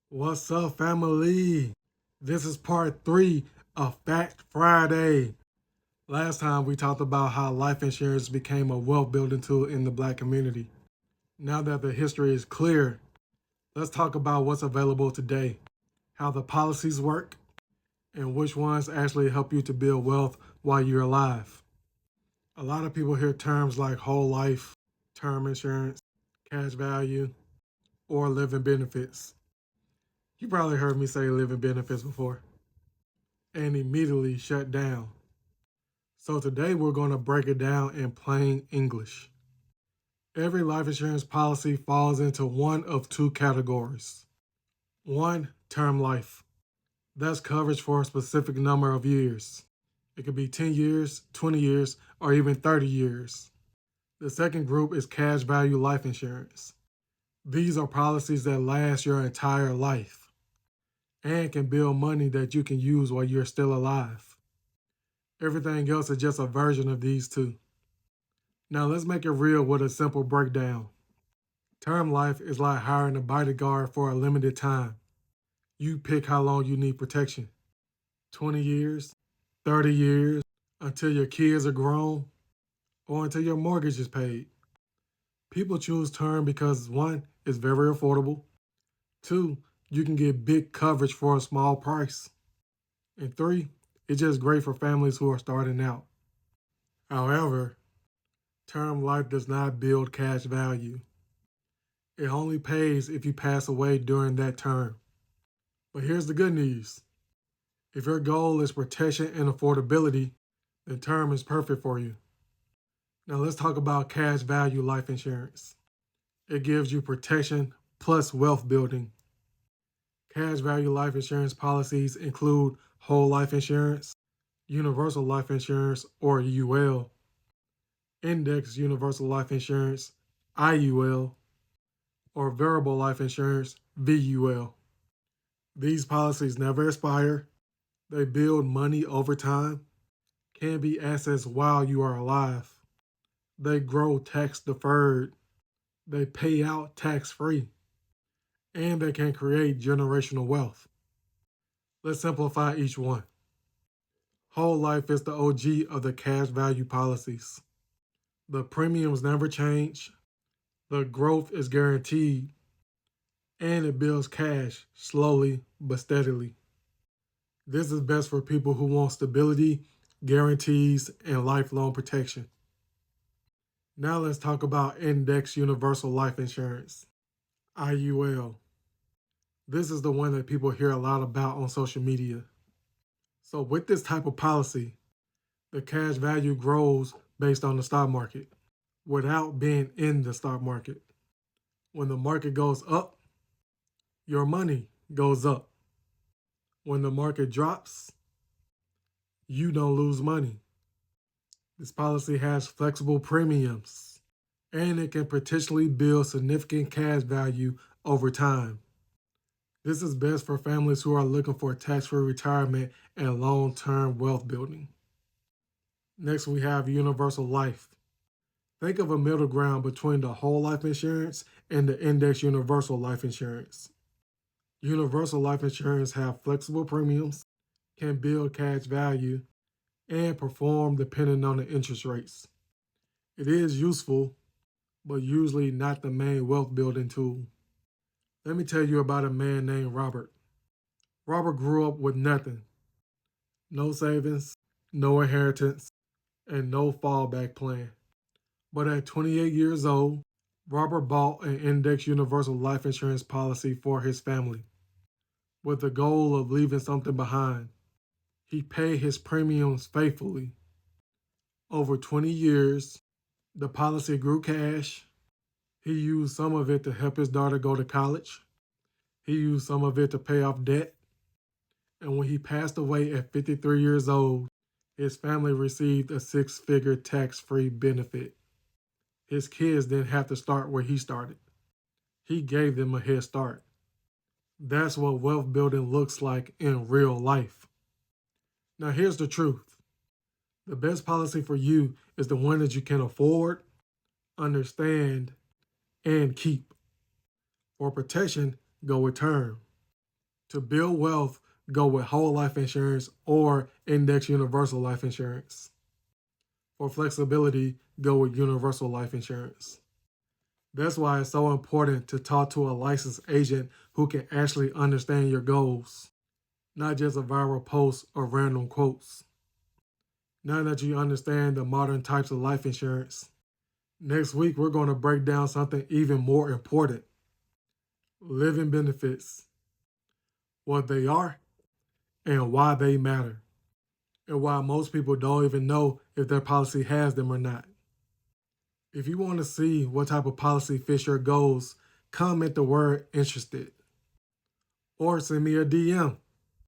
What's up, family? This is part 3 of Fact Friday. Last time we talked about how life insurance became a wealth building tool in the black community. Now that the history is clear, let's talk about what's available today, how the policies work, and which ones actually help you to build wealth while you're alive. A lot of people hear terms like whole life, term insurance, cash value, or living benefits. You probably heard me say living benefits before and immediately shut down. So today we're going to break it down in plain English. Every life insurance policy falls into one of two categories. One, term life. That's coverage for a specific number of years. It could be 10 years, 20 years, or even 30 years. The second group is cash value life insurance. These are policies that last your entire life and can build money that you can use while you're still alive. Everything else is just a version of these two. Now let's make it real with a simple breakdown. Term life is like hiring a bodyguard for a limited time. You pick how long you need protection. 20 years, 30 years, until your kids are grown, or until your mortgage is paid. People choose term because one, it's very affordable. Two, you can get big coverage for a small price. And three, it's just great for families who are starting out. However, term life does not build cash value. It only pays if you pass away during that term. But here's the good news. If your goal is protection and affordability, then term is perfect for you. Now let's talk about cash value life insurance. It gives you protection plus wealth building. Cash value life insurance policies include whole life insurance, universal life insurance or UL, index universal life insurance, IUL, or variable life insurance, VUL. These policies never expire. They build money over time, can be accessed while you are alive. They grow tax deferred. They pay out tax free. And they can create generational wealth. Let's simplify each one. Whole life is the OG of the cash value policies. The premiums never change. The growth is guaranteed. And it builds cash slowly but steadily. This is best for people who want stability, guarantees, and lifelong protection. Now let's talk about Index Universal Life Insurance, IUL. This is the one that people hear a lot about on social media. So with this type of policy, the cash value grows based on the stock market without being in the stock market. When the market goes up, your money goes up. When the market drops, you don't lose money. This policy has flexible premiums, and it can potentially build significant cash value over time. This is best for families who are looking for tax-free retirement and long-term wealth building. Next, we have Universal Life. Think of a middle ground between the whole life insurance and the index universal life insurance. Universal life insurance have flexible premiums, can build cash value, and perform depending on the interest rates. It is useful, but usually not the main wealth building tool. Let me tell you about a man named Robert. Robert grew up with nothing. No savings, no inheritance, and no fallback plan. But at 28 years old, Robert bought an index universal life insurance policy for his family with the goal of leaving something behind. He paid his premiums faithfully. Over 20 years, the policy grew cash. He used some of it to help his daughter go to college. He used some of it to pay off debt. And when he passed away at 53 years old, his family received a six-figure tax-free benefit. His kids didn't have to start where he started. He gave them a head start. That's what wealth building looks like in real life. Now here's the truth. The best policy for you is the one that you can afford, understand, and keep. For protection, go with term. To build wealth, go with whole life insurance or index universal life insurance. For flexibility, go with universal life insurance. That's why it's so important to talk to a licensed agent who can actually understand your goals, not just a viral post or random quotes. Now that you understand the modern types of life insurance, next week we're going to break down something even more important: living benefits, what they are, and why they matter, and why most people don't even know if their policy has them or not. If you want to see what type of policy fits your goals, comment the word interested or send me a DM.